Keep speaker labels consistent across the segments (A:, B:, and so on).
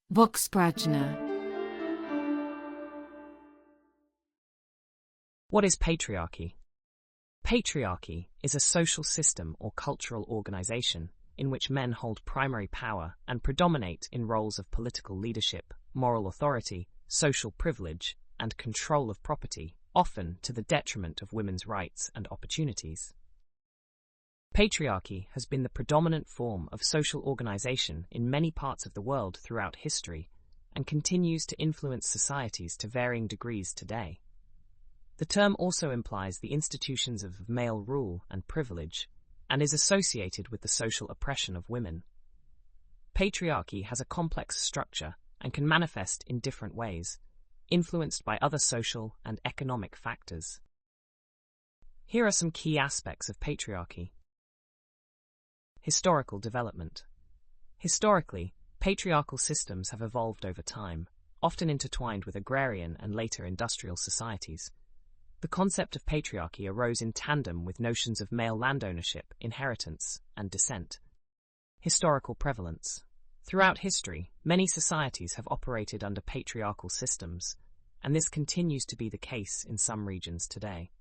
A: Vox-Prajna.
B: What is patriarchy? Patriarchy is a social system or cultural organization in which men hold primary power and predominate in roles of political leadership, moral authority, social privilege, and control of property, often to the detriment of women's rights and opportunities. Patriarchy has been the predominant form of social organization in many parts of the world throughout history and continues to influence societies to varying degrees today. The term also implies the institutions of male rule and privilege, and is associated with the social oppression of women. Patriarchy has a complex structure and can manifest in different ways, influenced by other social and economic factors. Here are some key aspects of patriarchy. Historical development. Historically, patriarchal systems have evolved over time, often intertwined with agrarian and later industrial societies. The concept of patriarchy arose in tandem with notions of male land ownership, inheritance, and descent. Historical prevalence. Throughout history, many societies have operated under patriarchal systems, and this continues to be the case in some regions today.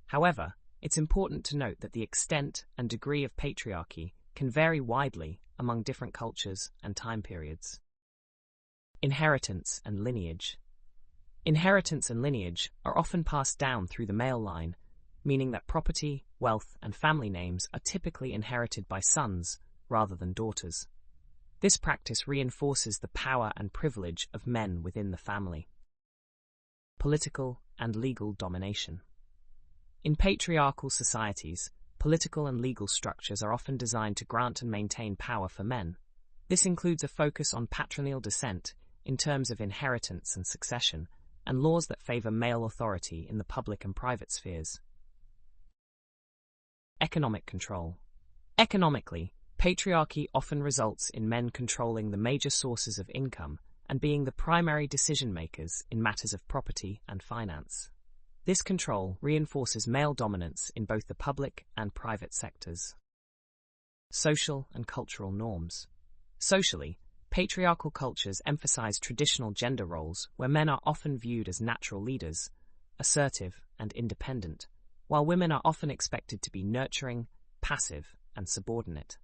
B: However, it's important to note that the extent and degree of patriarchy can vary widely among different cultures and time periods. Inheritance and lineage. Inheritance and lineage are often passed down through the male line, meaning that property, wealth, and family names are typically inherited by sons rather than daughters. This practice reinforces the power and privilege of men within the family. Political and legal domination. In patriarchal societies, political and legal structures are often designed to grant and maintain power for men. This includes a focus on patrilineal descent in terms of inheritance and succession, and laws that favor male authority in the public and private spheres. Economic control. Economically, patriarchy often results in men controlling the major sources of income and being the primary decision-makers in matters of property and finance. This control reinforces male dominance in both the public and private sectors. Social and cultural norms. Socially, patriarchal cultures emphasize traditional gender roles where men are often viewed as natural leaders, assertive and independent, while women are often expected to be nurturing, passive, and subordinate.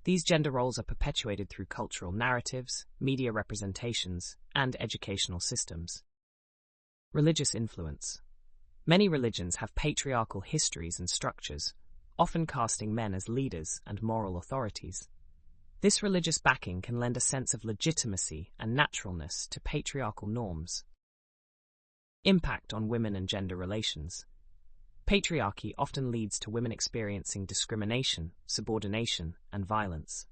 B: These gender roles are perpetuated through cultural narratives, media representations, and educational systems. Religious influence. Many religions have patriarchal histories and structures, often casting men as leaders and moral authorities. This religious backing can lend a sense of legitimacy and naturalness to patriarchal norms. Impact on women and gender relations. Patriarchy often leads to women experiencing discrimination, subordination, and violence.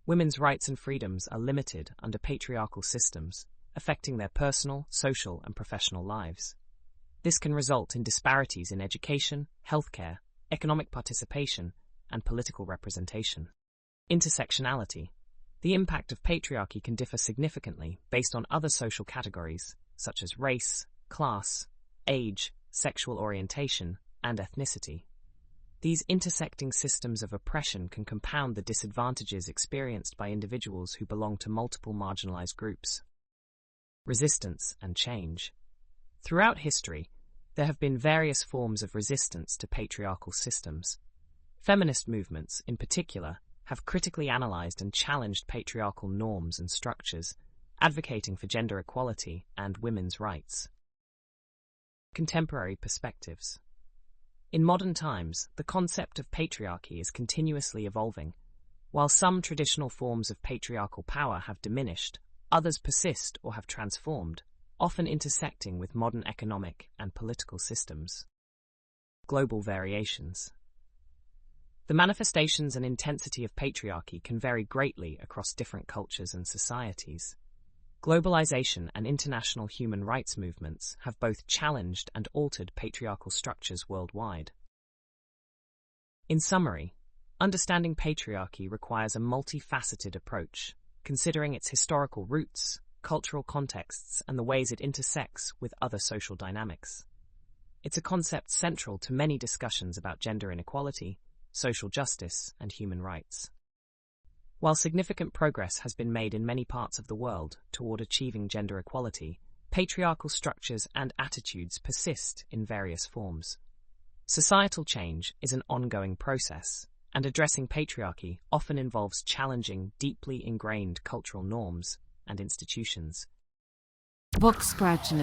B: Women's rights and freedoms are limited under patriarchal systems, affecting their personal, social, and professional lives. This can result in disparities in education, healthcare, economic participation, and political representation. Intersectionality. The impact of patriarchy can differ significantly based on other social categories, such as race, class, age, sexual orientation, and ethnicity. These intersecting systems of oppression can compound the disadvantages experienced by individuals who belong to multiple marginalized groups. Resistance and change. Throughout history, there have been various forms of resistance to patriarchal systems. Feminist movements, in particular, have critically analyzed and challenged patriarchal norms and structures, advocating for gender equality and women's rights. Contemporary perspectives. In modern times, the concept of patriarchy is continuously evolving. While some traditional forms of patriarchal power have diminished, others persist or have transformed, often intersecting with modern economic and political systems. Global variations. The manifestations and intensity of patriarchy can vary greatly across different cultures and societies. Globalization and international human rights movements have both challenged and altered patriarchal structures worldwide. In summary, understanding patriarchy requires a multifaceted approach, considering its historical roots, cultural contexts, and the ways it intersects with other social dynamics. It's a concept central to many discussions about gender inequality, social justice, and human rights. While significant progress has been made in many parts of the world toward achieving gender equality, patriarchal structures and attitudes persist in various forms. Societal change is an ongoing process, and addressing patriarchy often involves challenging deeply ingrained cultural norms and institutions.
A: Book Scratcher